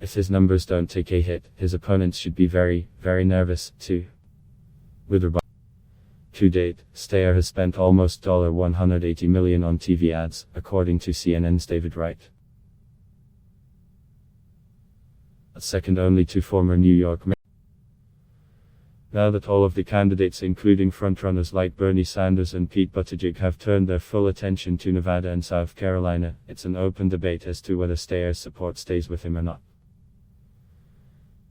If his numbers don't take a hit, his opponents should be very, very nervous, too. To date, Steyer has spent almost $180 million on TV ads, according to CNN's David Wright. Second only to former New York Mayor. Now that all of the candidates, including frontrunners like Bernie Sanders and Pete Buttigieg, have turned their full attention to Nevada and South Carolina, it's an open debate as to whether Steyer's support stays with him or not.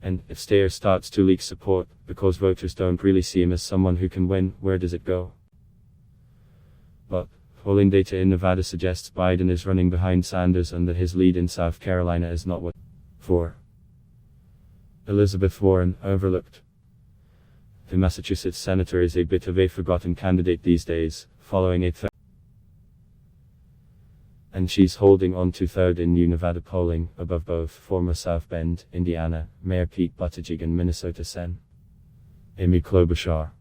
And if Steyer starts to leak support, because voters don't really see him as someone who can win, where does it go? But polling data in Nevada suggests Biden is running behind Sanders and that his lead in South Carolina is not what for Elizabeth Warren overlooked. The Massachusetts senator is a bit of a forgotten candidate these days, following a third, and she's holding on to third in new Nevada polling, above both former South Bend, Indiana, Mayor Pete Buttigieg and Minnesota Sen. Amy Klobuchar.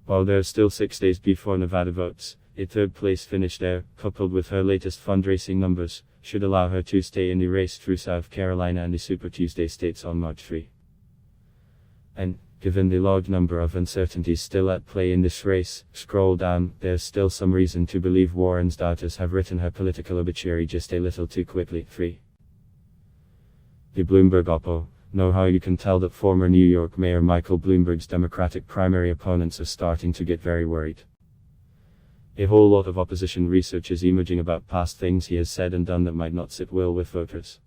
While there's still 6 days before Nevada votes, a third-place finish there, coupled with her latest fundraising numbers, should allow her to stay in the race through South Carolina and the Super Tuesday states on March 3. And, given the large number of uncertainties still at play in this race, scroll down, there's still some reason to believe Warren's doubters have written her political obituary just a little too quickly. 3. The Bloomberg Oppo. Know how you can tell that former New York Mayor Michael Bloomberg's Democratic primary opponents are starting to get very worried. A whole lot of opposition research is emerging about past things he has said and done that might not sit well with voters.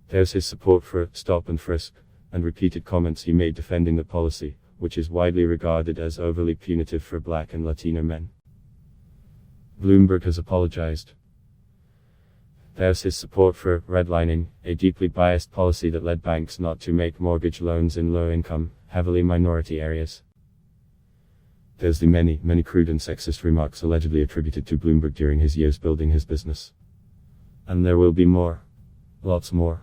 There's his support for stop and frisk, and repeated comments he made defending the policy, which is widely regarded as overly punitive for Black and Latino men. Bloomberg has apologized. There's his support for redlining, a deeply biased policy that led banks not to make mortgage loans in low-income, heavily minority areas. There's the many crude and sexist remarks allegedly attributed to Bloomberg during his years building his business. And there will be more. Lots more.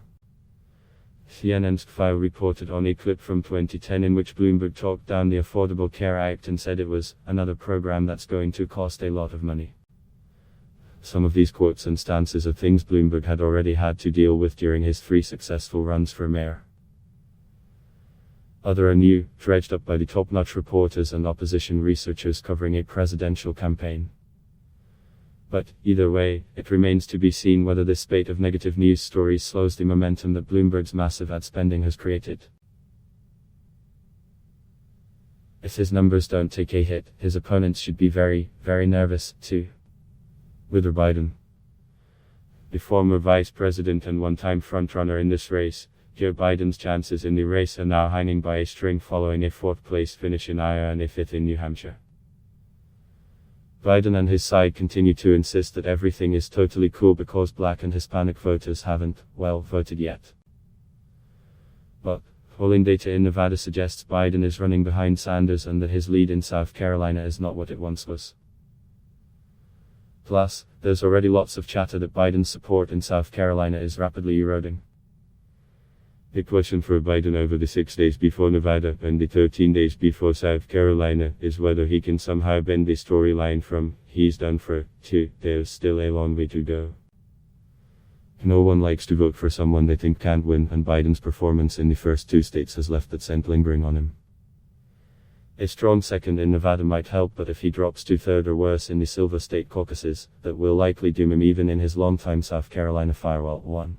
CNN's file reported on a clip from 2010 in which Bloomberg talked down the Affordable Care Act and said it was another program that's going to cost a lot of money. Some of these quotes and stances are things Bloomberg had already had to deal with during his 3 successful runs for mayor. Other are new, dredged up by the top-notch reporters and opposition researchers covering a presidential campaign. But, either way, it remains to be seen whether this spate of negative news stories slows the momentum that Bloomberg's massive ad spending has created. If his numbers don't take a hit, his opponents should be very, very nervous, too. Biden. The former vice president and one-time frontrunner in this race, Joe Biden's chances in the race are now hanging by a string following a 4th-place finish in Iowa and a 5th in New Hampshire. Biden and his side continue to insist that everything is totally cool because Black and Hispanic voters haven't, voted yet. But, polling data in Nevada suggests Biden is running behind Sanders and that his lead in South Carolina is not what it once was. Plus, there's already lots of chatter that Biden's support in South Carolina is rapidly eroding. The question for Biden over the 6 days before Nevada and the 13 days before South Carolina is whether he can somehow bend the storyline from "he's done for" to "there's still a long way to go." No one likes to vote for someone they think can't win, and Biden's performance in the first 2 states has left that scent lingering on him. A strong second in Nevada might help, but if he drops to third or worse in the Silver State caucuses, that will likely doom him even in his longtime South Carolina firewall. 1.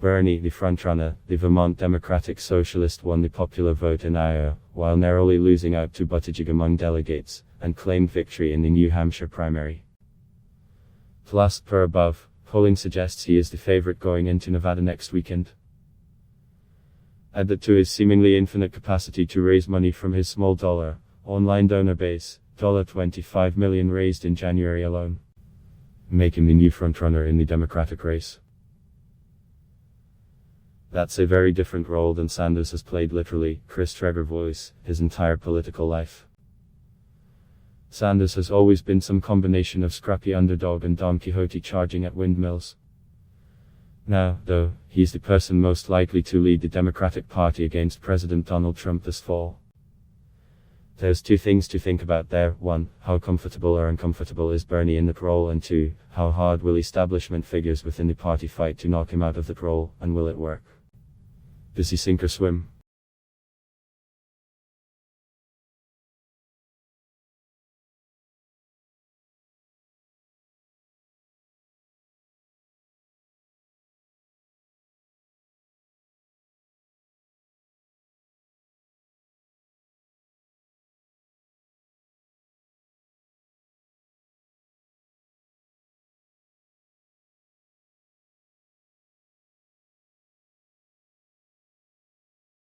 Bernie, the frontrunner, the Vermont Democratic Socialist, won the popular vote in Iowa, while narrowly losing out to Buttigieg among delegates, and claimed victory in the New Hampshire primary. Plus, per above, polling suggests he is the favorite going into Nevada next weekend. Add that to his seemingly infinite capacity to raise money from his small dollar, online donor base, $25 million raised in January alone. Make him the new frontrunner in the Democratic race. That's a very different role than Sanders has played, literally, Chris Trevor voice, his entire political life. Sanders has always been some combination of scrappy underdog and Don Quixote charging at windmills. Now, though, he's the person most likely to lead the Democratic Party against President Donald Trump this fall. There's two things to think about there. 1. How comfortable or uncomfortable is Bernie in the role, and 2. How hard will establishment figures within the party fight to knock him out of the role, and will it work? Does he sink or swim?